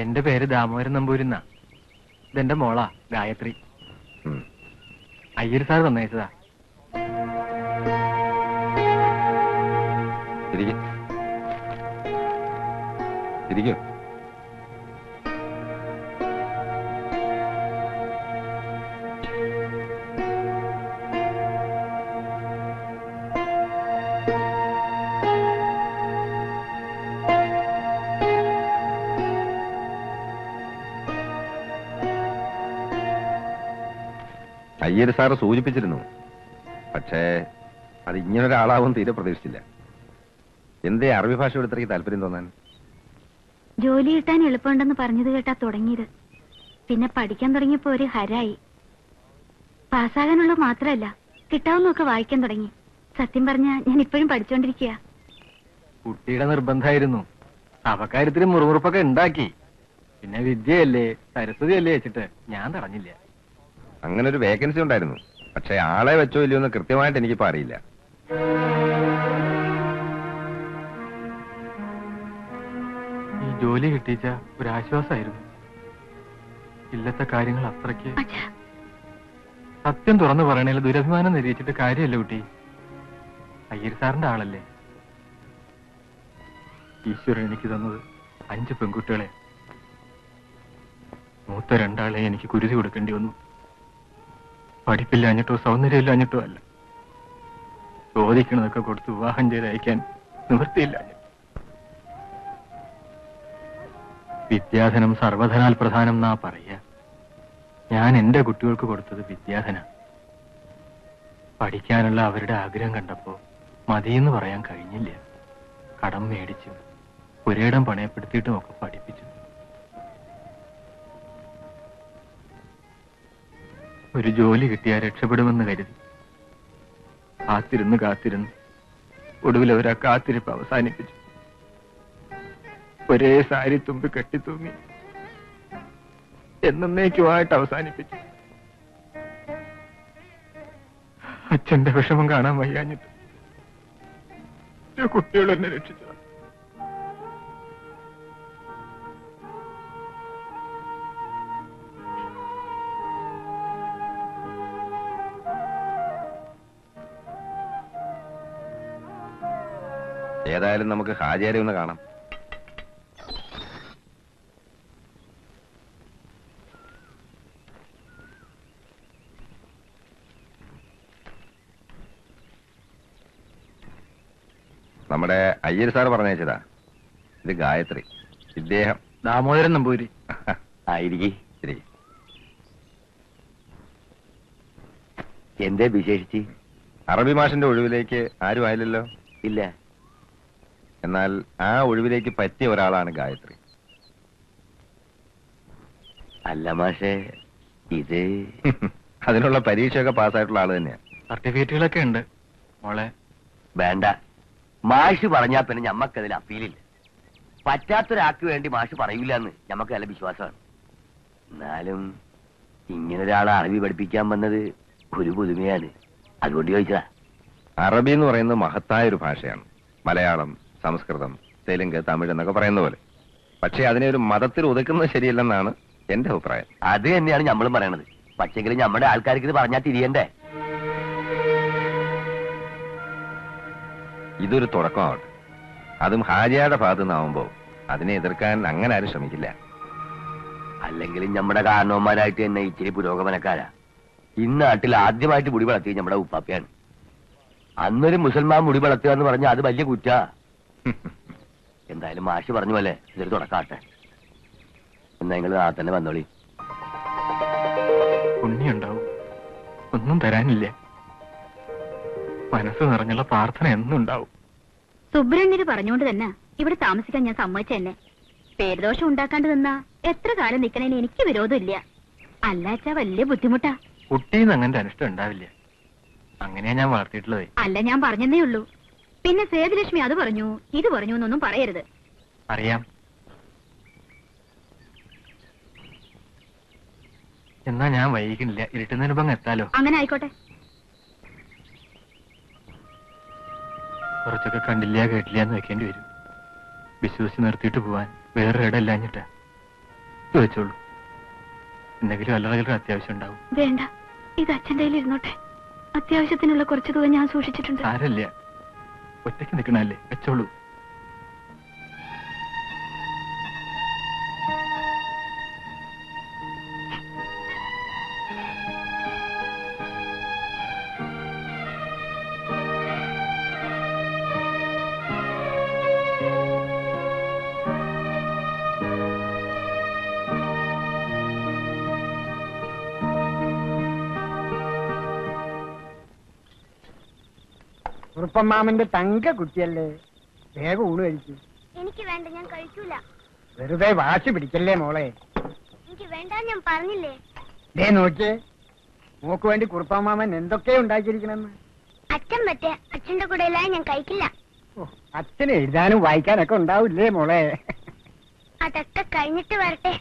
എന്റെ പേര് ദാമോദരൻ നമ്പൂരിന്നാ. ഇതെന്റെ മോളാ ഗായത്രി. അയ്യർ സാർ തന്നയച്ചതാ. ഇരിക്കും. അയ്യർ സാറ് സൂചിപ്പിച്ചിരുന്നു. പക്ഷേ അത് ഇങ്ങനൊരാളാവും തീരെ പ്രതീക്ഷിച്ചില്ല. എന്തേ അറബി ഭാഷയോട് ഇത്രയ്ക്ക് താല്പര്യം തോന്നാൻ? ജോലി കിട്ടാൻ എളുപ്പമുണ്ടെന്ന് പറഞ്ഞത് കേട്ടാ തുടങ്ങിയത്. പിന്നെ പഠിക്കാൻ തുടങ്ങിയപ്പോ ഒരു ഹരായി. പാസ്സാകാനുള്ള മാത്രമല്ല, കിട്ടാവുന്നൊക്കെ വായിക്കാൻ തുടങ്ങി. സത്യം പറഞ്ഞ ഞാൻ ഇപ്പോഴും പഠിച്ചോണ്ടിരിക്കുക. കുട്ടിയുടെ നിർബന്ധമായിരുന്നു. അവക്കാര്യത്തിന് മുറുമുറുപ്പൊക്കെ ഉണ്ടാക്കി. പിന്നെ വിദ്യയല്ലേ സരസ്വതിയല്ലേ വെച്ചിട്ട് ഞാൻ തടഞ്ഞില്ല. അങ്ങനെ ഒരു വേക്കൻസി ഉണ്ടായിരുന്നു. പക്ഷെ ആളെ വെച്ചോ ഇല്ലയോ എന്ന് കൃത്യമായിട്ട് എനിക്കിപ്പോ അറിയില്ല. ഈ ജോലി കിട്ടിച്ച ഒരാശ്വാസമായിരുന്നു. ഇല്ലത്തെ കാര്യങ്ങൾ അത്രയ്ക്ക് സത്യം തുറന്നു പറയണേൽ ദുരഭിമാനം നിരീക്ഷിച്ചിട്ട് കാര്യമല്ല കുട്ടി. അയ്യർ സാറിന്റെ ആളല്ലേ. ഈശ്വരൻ എനിക്ക് തന്നത് 5 പെൺകുട്ടികളെ. മൂത്ത 2 എനിക്ക് കുരുതി കൊടുക്കേണ്ടി വന്നു. പഠിപ്പില്ലാഞ്ഞിട്ടോ സൗന്ദര്യമില്ലാഞ്ഞിട്ടോ അല്ല. ചോദിക്കണതൊക്കെ കൊടുത്ത് വിവാഹം ചെയ്ത് അയക്കാൻ നിവൃത്തിയില്ലാഞ്ഞിട്ടോ. വിദ്യാധനം സർവധനാൽ പ്രധാനം എന്നാ പറയാ. ഞാൻ എന്റെ കുട്ടികൾക്ക് കൊടുത്തത് വിദ്യാധന. പഠിക്കാനുള്ള അവരുടെ ആഗ്രഹം കണ്ടപ്പോ മതിയെന്ന് പറയാൻ കഴിഞ്ഞില്ല. കടം മേടിച്ചു ഒരിടം പണയപ്പെടുത്തിയിട്ടും ഒക്കെ പഠിപ്പിച്ചു. ഒരു ജോലി കിട്ടിയാൽ രക്ഷപ്പെടുമെന്ന് കരുതി കാത്തിരുന്ന് ഒടുവിൽ അവരാ കാത്തിരിപ്പ് അവസാനിപ്പിച്ചു. ഒരേ സാരി തുമ്പി കെട്ടിത്തൂങ്ങി എന്നേക്കുമായിട്ട് അവസാനിപ്പിച്ചു. അച്ഛന്റെ വിഷമം കാണാൻ വയ്യാഞ്ഞിട്ട് കുട്ടികൾ എന്നെ രക്ഷിച്ചതാണ്. ഏതായാലും നമുക്ക് ഹാജിയാരെ ഒന്ന് കാണാം. നമ്മുടെ അയ്യർ സാർ പറഞ്ഞയച്ചതാ. ഇത് ഗായത്രി, ഇദ്ദേഹം ദാമോദരൻ നമ്പൂരി. ആയിരിക്കും. ശരി. എന്തേ വിശേഷിച്ച്? അറബി മാഷിന്റെ ഒഴിവിലേക്ക് ആരും ആയില്ലല്ലോ. ഇല്ല. എന്നാൽ ആ ഒഴിവിലേക്ക് പറ്റിയ ഒരാളാണ് ഗായത്രി. അല്ല മാഷേ, ഇത് അതിനുള്ള പരീക്ഷയൊക്കെ പാസ്സായിട്ടുള്ള ആള് തന്നെയാ. സർട്ടിഫിക്കറ്റുകളൊക്കെ ഉണ്ട് മോളെ. വേണ്ട, മാഷ് പറഞ്ഞാ പിന്നെ ഞമ്മക്കതിൽ അപ്പീലില്ല. പറ്റാത്തൊരാൾക്ക് വേണ്ടി മാഷ് പറയൂല എന്ന് ഞമ്മക്ക് നല്ല വിശ്വാസമാണ്. എന്നാലും ഇങ്ങനൊരാളെ അറബി പഠിപ്പിക്കാൻ വന്നത് ഒരു പുതുമയാണ്. അതുകൊണ്ട് ചോദിച്ചതാ. അറബി എന്ന് പറയുന്നത് മഹത്തായ ഒരു ഭാഷയാണ്. മലയാളം, സംസ്കൃതം, തെലുങ്ക്, തമിഴ് എന്നൊക്കെ പറയുന്ന പോലെ. പക്ഷെ അതിനെ ഒരു മതത്തിൽ ഒതുക്കുന്നത് ശരിയല്ലെന്നാണ് എന്റെ അഭിപ്രായം. അത് തന്നെയാണ് നമ്മളും പറയണത്. പക്ഷെങ്കിലും നമ്മുടെ ആൾക്കാർക്ക് ഇത് പറഞ്ഞാൽ തിരിയണ്ടേ? ഇതൊരു തുടക്കമാവട്ടെ. അതും ഹാജിയുടെ ഭാഗത്തു നിന്നാവുമ്പോ അതിനെ എതിർക്കാൻ അങ്ങനെ ആരും ശ്രമിക്കില്ല. അല്ലെങ്കിലും നമ്മുടെ കാരണവന്മാരായിട്ട് തന്നെ ഇച്ചിരി പുരോഗമനക്കാരാ. ഇന്നാട്ടിൽ ആദ്യമായിട്ട് മുടി വളർത്തിയത് നമ്മുടെ ഉപ്പാപ്പയാണ്. അന്നൊരു മുസൽമാൻ മുടി വളർത്തുക എന്ന് പറഞ്ഞാൽ അത് വലിയ കുറ്റാ. എന്തായാലും മാഷി പറഞ്ഞു പോലെ ഇതൊരു തുടക്കാട്ടെ. എന്നാ നിങ്ങൾ ആ തന്നെ വന്നോളി. പുണ്യുണ്ടാവും. ഒന്നും തരാനില്ല. മനസ്സ് നിറഞ്ഞുള്ള പ്രാർത്ഥന എന്നും ഉണ്ടാവും. സുബ്രണ്യര് പറഞ്ഞുകൊണ്ട് തന്നെ ഇവിടെ താമസിക്കാൻ ഞാൻ സമ്മതിച്ചെന്നെ. പേരുദോഷം ഉണ്ടാക്കാണ്ട് നിന്നാ എത്ര കാലം നിക്കണേന് എനിക്ക് വിരോധമില്ല. അല്ലാച്ചാ വലിയ ബുദ്ധിമുട്ടാ. കുട്ടീന്ന് അങ്ങനത്തെ അനിഷ്ടം ഉണ്ടാവില്ല. അങ്ങനെയാ ഞാൻ വളർത്തിയിട്ടുള്ളത്. അല്ല, ഞാൻ പറഞ്ഞതേ ഉള്ളൂ. പിന്നെ സേതുലക്ഷ്മി അത് പറഞ്ഞു ഇത് പറഞ്ഞു എന്നൊന്നും പറയരുത്. അറിയാം. എന്നാ ഞാൻ വൈകിക്കില്ല. ഇരുട്ടുന്നതിന് മുമ്പ് എത്താലോ. അങ്ങനെ ആയിക്കോട്ടെ. കുറച്ചൊക്കെ കണ്ടില്ല കേട്ടില്ല എന്ന് വെക്കേണ്ടി വരും. വിശ്വസിച്ച് നിർത്തിയിട്ട് പോവാൻ വേറൊരിടമില്ലാഞ്ഞിട്ടാ. ഇത് വെച്ചോളൂ. എന്തെങ്കിലും അല്ലറകളുടെ അത്യാവശ്യം ഉണ്ടാവും. വേണ്ട, ഇത് അച്ഛൻ്റെ കയ്യിൽ ഇരുന്നോട്ടെ. അത്യാവശ്യത്തിനുള്ള കുറച്ച് തുക ഞാൻ സൂക്ഷിച്ചിട്ടുണ്ട്. സാരല്ല, ഒറ്റയ്ക്ക് നിൽക്കണല്ലേ, വെച്ചോളൂ. കുറുപ്പമ്മാമന്റെ തങ്ക കുട്ടിയല്ലേ, വേഗം ഊണ് കഴിച്ചു. എനിക്ക് വേണ്ട, ഞാൻ കഴിക്കൂല. വെറുതെ വാശി പിടിക്കല്ലേ മോളെ. എനിക്ക് വേണ്ട, ഞാൻ പറഞ്ഞില്ലേ. ദേ നോക്കിയേ, മോക്ക് വേണ്ടി കുറുപ്പമ്മാമൻ എന്തൊക്കെയാ ഉണ്ടാക്കിയിരിക്കണെന്ന്. അച്ഛൻ പറ്റേ, അച്ഛന്റെ കൂടെ എല്ലാം ഞാൻ കഴിക്കില്ല. അച്ഛന് എഴുതാനും വായിക്കാനൊക്കെ ഉണ്ടാവില്ലേ മോളെ. അതൊക്കെ കഴിഞ്ഞിട്ട് വരട്ടെ.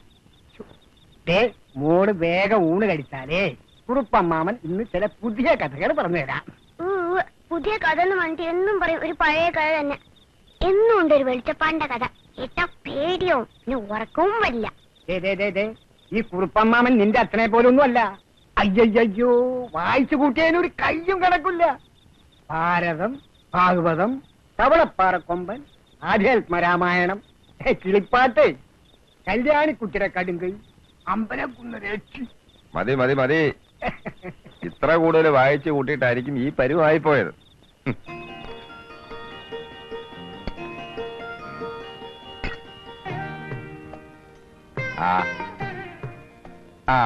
ദേ മോള് വേഗം ഊണ് കഴിച്ചാലേ കുറുപ്പമ്മാമൻ ഇന്ന് ചില പുതിയ കഥകൾ പറഞ്ഞു തരാം. പുതിയ കഥ എന്ന് പറഞ്ഞിട്ട് എന്നും പറയും ഒരു പഴയ കഥ തന്നെ. എന്നും ഉണ്ട് ഒരു വെളിച്ചപ്പാടിന്റെ കഥ. ഏട്ടാ പേടിയോ, പിന്നെ ഉറക്കവും വരില്ല. ഈ കുറുപ്പമ്മാമൻ നിന്റെ അച്ഛനെ പോലൊന്നും അല്ല. അയ്യയ്യോ, വായിച്ചു കൂട്ടിയതിനൊരു കയ്യും കിടക്കില്ല. ഭാരതം, ഭാഗവതം, തവളപ്പാറക്കൊമ്പൻ, ആധ്യാത്മരാമായണം, കിളിപ്പാട്ട്, കല്യാണിക്കുട്ടിയുടെ കടുങ്കൈ, അമ്പലക്കുന്ന രക്ഷി. മതി മതി മതി. ഇത്ര കൂടുതൽ വായിച്ചു കൂട്ടിയിട്ടായിരിക്കും ഈ പരുവായി പോയത്. ആ ആ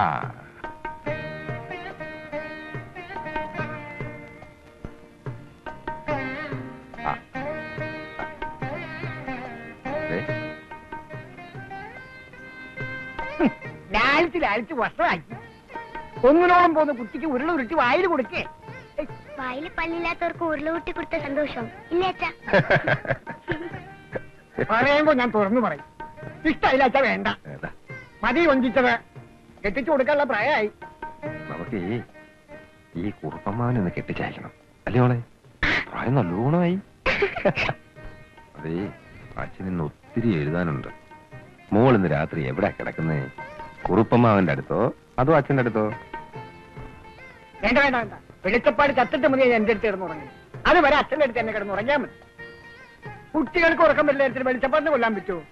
ലാലിച്ച് വസ്ത്രമാക്കി ഒന്നിനോളം പോകുന്ന കുട്ടിക്ക് ഉരുളുരുട്ടി വായിൽ കൊടുക്കേ. വായിൽ പല്ലില്ലാത്തവർക്ക് ഉരുളുകൂട്ടി കൊടുത്ത സന്തോഷം ഇല്ലേ അച്ഛാ? പറയുമ്പോ ഞാൻ തുറന്നു പറയും. ഇഷ്ടമില്ല അച്ഛാ, വേണ്ട, മതി വഞ്ചിച്ചത്. കെട്ടിച്ചു കൊടുക്കാനുള്ള പ്രായമായി. നമുക്ക് ഈ കുറുപ്പമ്മാവനൊന്ന് കെട്ടിച്ചയക്കണം അല്ലേ മോളെ? പ്രായം നല്ലോണമായി. അതേ, അച്ഛനിന്ന് ഒത്തിരി എഴുതാനുണ്ട്. മോളിന്ന് രാത്രി എവിടെ കിടക്കുന്നേ? കുറുപ്പമ്മാവന്റെ അടുത്തോ അതോ അച്ഛന്റെ അടുത്തോ? വേണ്ട വേണ്ട വേണ്ട, വെളിച്ചപ്പാട് ചത്തിട്ട് മതി എന്റെ അടുത്ത് കിടന്നുറങ്ങി. അത് വരെ അച്ഛന്റെ അടുത്ത് എന്നെ കിടന്നുറങ്ങിയാൽ മതി. കുട്ടികൾക്ക് ഉറക്കം വരില്ല, വെളിച്ചപ്പാടിനെ കൊല്ലാൻ പറ്റുമോ?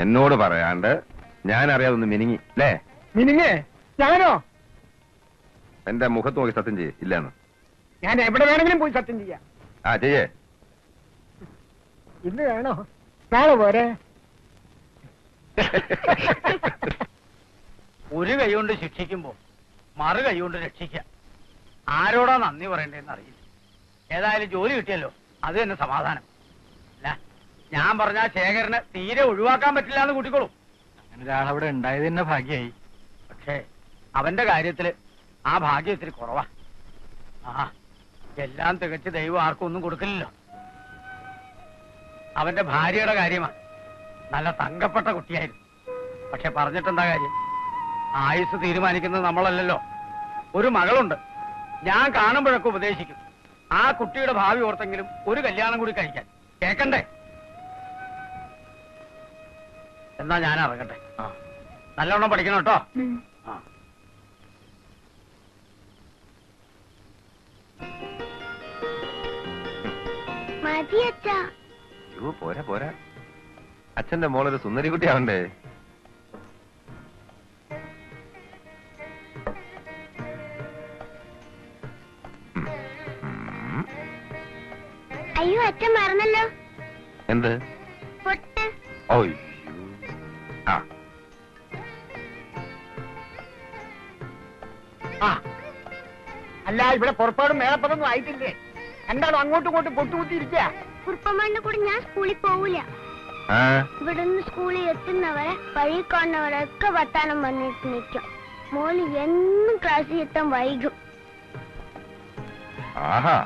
എന്നോട് പറയാണ്ട് ഞാൻ അറിയാതൊന്ന് മിനിങ്ങി അല്ലേ? മിനിങ്ങേ? ഞാനോ? എന്റെ മുഖത്ത് നോക്കി സത്യം ചെയ്യേ ഇല്ലാന്ന്. ഞാൻ എവിടെ വേണമെങ്കിലും പോയി സത്യം ചെയ്യാം. ആ ചെയ്യേ. ഇന്ന് വേണോ നാളെ പോരെ? ഒരു കൈ കൊണ്ട് ശിക്ഷിക്കുമ്പോ മറു കൈ കൊണ്ട് രക്ഷിക്കാം. ആരോടാ നന്ദി പറയണ്ടേന്ന് അറിയില്ല. ഏതായാലും ജോലി കിട്ടിയല്ലോ, അത് തന്നെ സമാധാനം. അല്ല, ഞാൻ പറഞ്ഞ ശേഖരനെ തീരെ ഒഴിവാക്കാൻ പറ്റില്ല എന്ന് കൂട്ടിക്കോളൂ. അങ്ങനെ ഒരാളവിടെ ഉണ്ടായത് തന്നെ ഭാഗ്യായി. പക്ഷേ അവന്റെ കാര്യത്തില് ആ ഭാഗ്യം ഇത്തിരി കുറവാ. ആ, എല്ലാം തികച്ച് ദൈവം ആർക്കും ഒന്നും കൊടുക്കില്ലല്ലോ. അവന്റെ ഭാര്യയുടെ കാര്യമാണ്. നല്ല തങ്കപ്പെട്ട കുട്ടിയായിരുന്നു. പക്ഷെ പറഞ്ഞിട്ടെന്താ കാര്യം? ആയുസ് തീരുമാനിക്കുന്നത് നമ്മളല്ലല്ലോ. ഒരു മകളുണ്ട്. ഞാൻ കാണുമ്പോഴൊക്കെ ഉപദേശിക്കും, ആ കുട്ടിയുടെ ഭാവി ഓർത്തെങ്കിലും ഒരു കല്യാണം കൂടി കഴിക്കാൻ. കേക്കണ്ടേ? എന്നാ ഞാൻ ഇറങ്ങട്ടെ. നല്ലവണ്ണം പഠിക്കണം കേട്ടോ. പോരാ പോരാ, അച്ഛന്റെ മോളൊരു സുന്ദരി കുട്ടിയാവണ്ടേ? അയ്യോ, അച്ഛൻ മറന്നല്ലോ. എന്ത്? പൊട്ട്. ഓയ്യോ. അല്ല, ഇവിടെ പുറപ്പാടും മേളപ്പതൊന്നും ആയിട്ടില്ലേ? എന്താണോ അങ്ങോട്ടും ഇങ്ങോട്ടും പൊട്ടുകുത്തിയിരിക്കുക? കുറുപ്പമ്മന്റെ കൂടെ ഞാൻ സ്കൂളിൽ പോവില്ല. ഇവിടുന്ന് സ്കൂളിൽ എത്തുന്നവരെ വഴി കാണുന്നവരൊക്കെ വർത്താനം പറഞ്ഞിട്ട് നിൽക്കും. മോള് എന്നും ക്ലാസ്സിൽ എത്താൻ വൈകും. ആഹാ,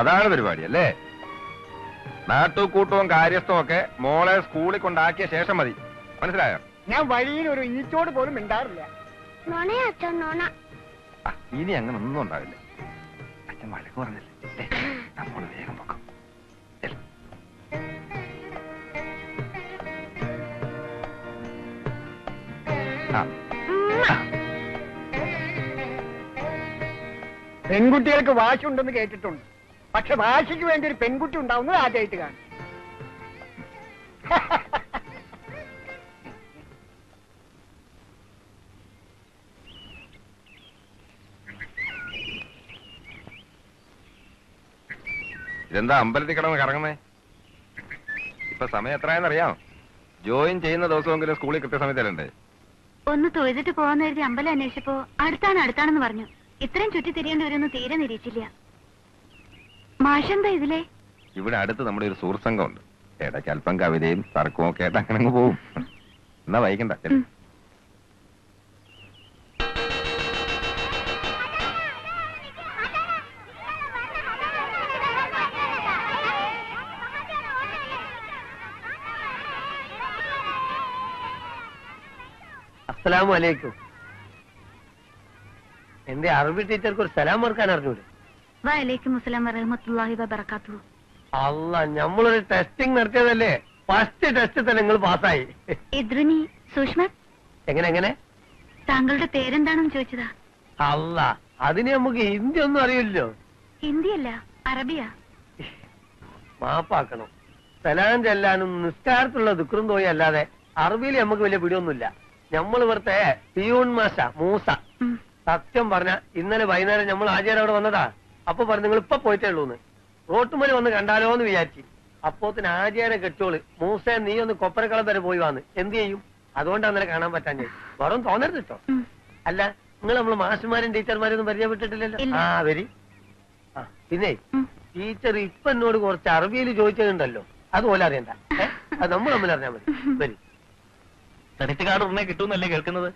അതാണ് പരിപാടി അല്ലേ? നാട്ടുകൂട്ടവും കാര്യസ്ഥവും ഒക്കെ മോളെ സ്കൂളിൽ കൊണ്ടാക്കിയ ശേഷം മതി, മനസ്സിലായോ? ഞാൻ വഴിയിൽ ഒരു ഈച്ചോട് പോലും മിണ്ടാറില്ല. നോണയാ അച്ഛൻ, നോണ. ഇനി അങ്ങനെ ഒന്നും ഉണ്ടാവില്ല. അച്ഛൻ വഴക്ക് പറഞ്ഞില്ലേ, നമ്മൾ വേഗം പൊക്കാം. പെൺകുട്ടികൾക്ക് വാശി ഉണ്ടെന്ന് കേട്ടിട്ടുണ്ട്. പക്ഷെ വാശിക്ക് വേണ്ടി ഒരു പെൺകുട്ടി ഉണ്ടാവുന്നത് ആദ്യമായിട്ട് കാണും. ഇതെന്താ അമ്പലത്തിൽ കിടന്ന് കറങ്ങുന്നേ? ഇപ്പൊ സമയം എത്രയെന്നറിയാം? ജോയിൻ ചെയ്യുന്ന ദിവസമെങ്കിലും സ്കൂളിൽ കൃത്യസമയത്തല്ലേ? ഒന്ന് തൊഴുതിട്ട് പോകാന്ന് കരുതി അമ്പലം അന്വേഷിച്ചപ്പോ അടുത്താണെന്ന് പറഞ്ഞു. ഇത്രയും ചുറ്റി തിരിയേണ്ടി വരുമെന്ന് തീരെ നിരീക്ഷിച്ചില്ല. മാഷെന്താ ഇതിലെ? ഇവിടെ അടുത്ത് നമ്മുടെ ഒരു സുഹൃത്ത് സംഘമുണ്ട്. ഇടയ്ക്ക് അല്പം കവിതയും തർക്കവും ഒക്കെ ആയിട്ട് അങ്ങനെ പോകും. എന്നാ വൈകണ്ട. അസ്സലാമു അലൈക്കും. എന്റെ അറബി ടീച്ചർക്ക് ഒരു സലാം ഓർക്കാൻ അറിഞ്ഞൂടെ? വഅലൈക്കും അസ്സലാം വറഹ്മത്തുള്ളാഹി വബറകാതുഹു. അല്ല, നമ്മളൊരു ടെസ്റ്റിംഗ് നടത്തിയതല്ലേ, ഫസ്റ്റ് ടെസ്റ്റ് തന്നെ നിങ്ങൾ പാസ്സായി. ഇദ്രുനി സൂഷ്മത്, എങ്ങനെ? താങ്കളുടെ പേരെന്താണെന്ന് ചോദിച്ചതാ. അല്ല, അതിന് നമുക്ക് ഹിന്ദി ഒന്നും അറിയില്ലോ. ഹിന്ദിയല്ല, അറബിയാ. മാപ്പാക്കണം. സലാം ചെല്ലാനും നിസ്കാരത്തിലുള്ള ദുഃഖം തോന്നി അല്ലാതെ അറബിയിൽ നമുക്ക് വലിയ പിടിയൊന്നുമില്ല. നമ്മൾ ഇവിടുത്തെ പിയൂൺ മാഷ മൂസ. സത്യം പറഞ്ഞ ഇന്നലെ വൈകുന്നേരം നമ്മൾ ആചാരം അവിടെ വന്നതാ. അപ്പൊ പറഞ്ഞു നിങ്ങൾ ഇപ്പൊ പോയിട്ടേ ഉള്ളൂന്ന്. റോട്ടുമല് വന്ന് കണ്ടാലോ എന്ന് വിചാരിച്ചു. അപ്പോത്തിന് ആചാരം കെട്ടോള് മൂസ നീ ഒന്ന് കൊപ്പരക്കളം വരെ പോയി വന്ന് എന്ത് ചെയ്യും? അതുകൊണ്ട് അന്നേരം കാണാൻ പറ്റാൻ ചെയ്യും. വെറും തോന്നരുത് കേട്ടോ. അല്ല, നിങ്ങൾ നമ്മള് മാഷുമാരും ടീച്ചർമാരും ഒന്നും പരിചയപ്പെട്ടിട്ടില്ലല്ലോ. ആ വരി. ആ പിന്നെ ടീച്ചർ ഇപ്പൊ എന്നോട് കുറച്ച് അറബിയിൽ ചോദിച്ചതുണ്ടല്ലോ, അതുപോലെ അറിയണ്ട. അത് നമ്മൾ തമ്മിൽ അറിഞ്ഞാൽ മതി. വരി. ക്രെഡിറ്റ് കാർഡ് ഉടനെ കിട്ടുമെന്നല്ലേ കേൾക്കുന്നത്?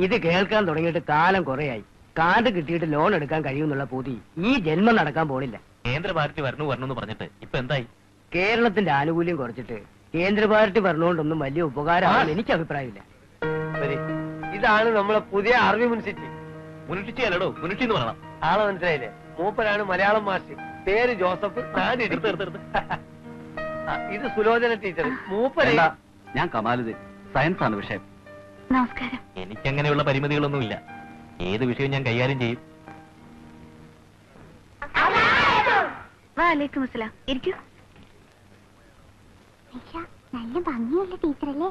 ഇത് കേൾക്കാൻ തുടങ്ങിയിട്ട് കാലം കുറയായി. കാർഡ് കിട്ടിയിട്ട് ലോൺ എടുക്കാൻ കഴിയുമെന്നുള്ള പൂതി ഈ ജന്മം നടക്കാൻ പോണില്ല. കേന്ദ്ര പാർട്ടി വരണമെന്ന് പറഞ്ഞിട്ട് ഇപ്പൊ എന്തായി? കേരളത്തിന്റെ ആനുകൂല്യം കുറച്ചിട്ട് കേന്ദ്ര പാർട്ടി പറഞ്ഞുകൊണ്ടൊന്നും വലിയ ഉപകാരമാണെന്ന് എനിക്ക് അഭിപ്രായമില്ല. വരി. ഇതാണ് നമ്മളെ പുതിയ അറബി മുൻസിറ്റി. മുനിഷിച്ചല്ലോ, മുനിഷി എന്ന് പറയണം. ആളെ മനസ്സിലായില്ലേ? മൂപ്പരാണ് മലയാളം മാഷ്. പേര് ജോസഫ്. ഇത് സുലോചന ടീച്ചർ. മൂപ്പര ഞാൻ കമാലുദ്ദീൻ. സയൻസ് ആണ് വിഷയം. നമസ്കാരം. എനിക്കങ്ങനെയുള്ള പരിമിതികളൊന്നുമില്ല. ഏത് വിഷയവും ഞാൻ കൈകാര്യം ചെയ്യും. വഅലൈക്കും അസ്സലാം. ഇരിക്കൂ. നല്ല ഭംഗിയുള്ള ടീച്ചറല്ലേ?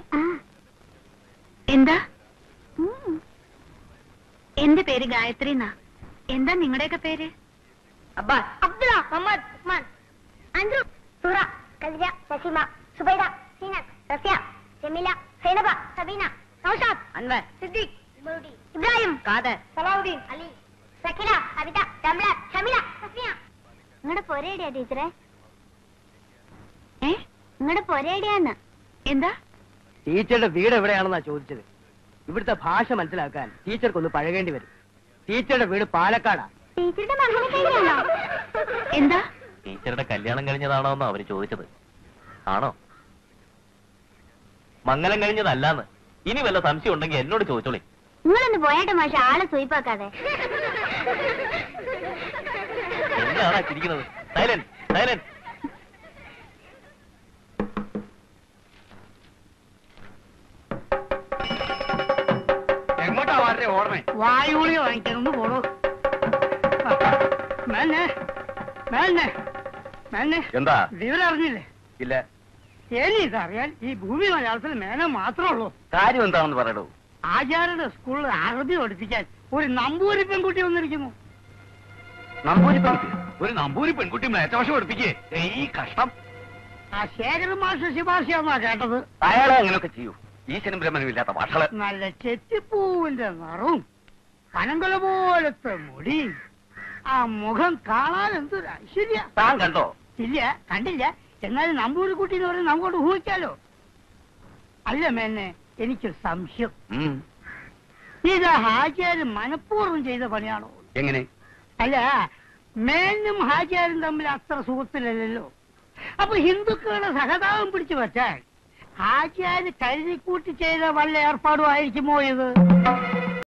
എന്താ? എന്റെ പേര് ഗായത്രി എന്നാ. എന്താ നിങ്ങളുടെയൊക്കെ പേര്? അബ്ബാസ്, അബ്ദുള്ള, മുഹമ്മദ്, ഉസ്മാൻ, അൻഡ്രു, സൂറ, കൽജ, നസീമ, സുബൈദ, സീനത്ത്, റഫിയ, ജമീല, സൈനബ, സബീന, നൗഷാദ്, അൻവർ, സിദ്ദീഖ്, ഇബ്രാഹിം, ഇബ്രാഹിം, ഖാദർ, സലാഹുദ്ദീൻ, അലി, സക്കിന, അബിത, റംല, ഷമില, സഫിയ. നിങ്ങളുടെ പൊരേടിയാ ടീച്ചറെ? നിങ്ങളുടെ പൊരേടിയാന്ന്. എന്താ? ടീച്ചറുടെ വീട് എവിടെയാണെന്നാ ചോദിച്ചത്. ഇവിടുത്തെ ഭാഷ മനസ്സിലാക്കാൻ ടീച്ചർക്കൊന്ന് പഴകേണ്ടി വരും. ടീച്ചറുടെ വീട് പാലക്കാടാ. ടീച്ചറുടെ മകനെ കഴിഞ്ഞാണോ? എന്താ? ടീച്ചറുടെ കല്യാണം കഴിഞ്ഞതാണോ എന്നോ അവര് ചോദിച്ചത്. ആണോ? മംഗലം കഴിഞ്ഞതല്ലാന്ന്. ഇനി വല്ല സംശയം ഉണ്ടെങ്കിൽ എന്നോട് ചോദിച്ചോളി. നിങ്ങളൊന്ന് പോയാട്ടെ മാഷ, ആളെ സ്വീപ്പാക്കാതെ. എന്താണ് ചിരിക്കുന്നത്? Silent, silent. എങ്ങോട്ടാ വളരെ ഓർമ്മ? വായുളി വാങ്ങിക്കാനൊന്ന് പോണോ? എന്താ? വിവരം അറിഞ്ഞില്ലേ? ഇല്ല. ഇനി ഇതറിയാൻ ഈ ഭൂമി മലയാളത്തിൽ മേനെ മാത്രമേ ഉള്ളൂ. കാര്യം എന്താണെന്ന് പറയടൂ. ആചാര്യയുടെ സ്കൂളിൽ അറബി പഠിപ്പിക്കാൻ ഒരു നമ്പൂരി പെൺകുട്ടി വന്നിരിക്കുന്നു. നമ്പൂരി പെൺകുട്ടി? ഒരു നമ്പൂരി പെൺകുട്ടി മേറ്റഭാഷ പഠിപ്പിക്കേ? ഈ കഷ്ടം. ആ ശേഖരൻ മാഷ് ശുപാർശയാന്നാ കേട്ടത്. അയാളെ അങ്ങനെയൊക്കെ ചെയ്യൂ. ഈശ്വരൻ ബ്രഹ്മനും ഇല്ലാത്ത ഭാഷകള്. നല്ല ചെത്തിപ്പൂവിന്റെ നിറവും പനങ്കൊല പോലത്തെ മുടി, ആ മുഖം കാണാൻ എന്തൊരു ഐശ്വര്യ. താൻ കണ്ടോ? ഇല്ല, കണ്ടില്ല. എന്നാലും നമ്പൂരിക്കുട്ടി എന്ന് പറഞ്ഞാൽ നമുക്കോട്ട് ഊഹിക്കാലോ. അല്ല മേന്നെ, എനിക്കൊരു സംശയം. ഇത് ഹാജിയാരും മനഃപൂർവ്വം ചെയ്ത പണിയാണോ? എങ്ങനെ? അല്ല, മേനും ഹാജിയാരും തമ്മിൽ അത്ര സുഹൃത്തില്ലല്ലോ. അപ്പൊ ഹിന്ദുക്കളുടെ സഹതാപം പിടിച്ചു വെച്ചാൽ ഹാജിയാര് കരുതിക്കൂട്ടി ചെയ്ത വല്ല ഏർപ്പാടും ആയിരിക്കുമോ ഇത്?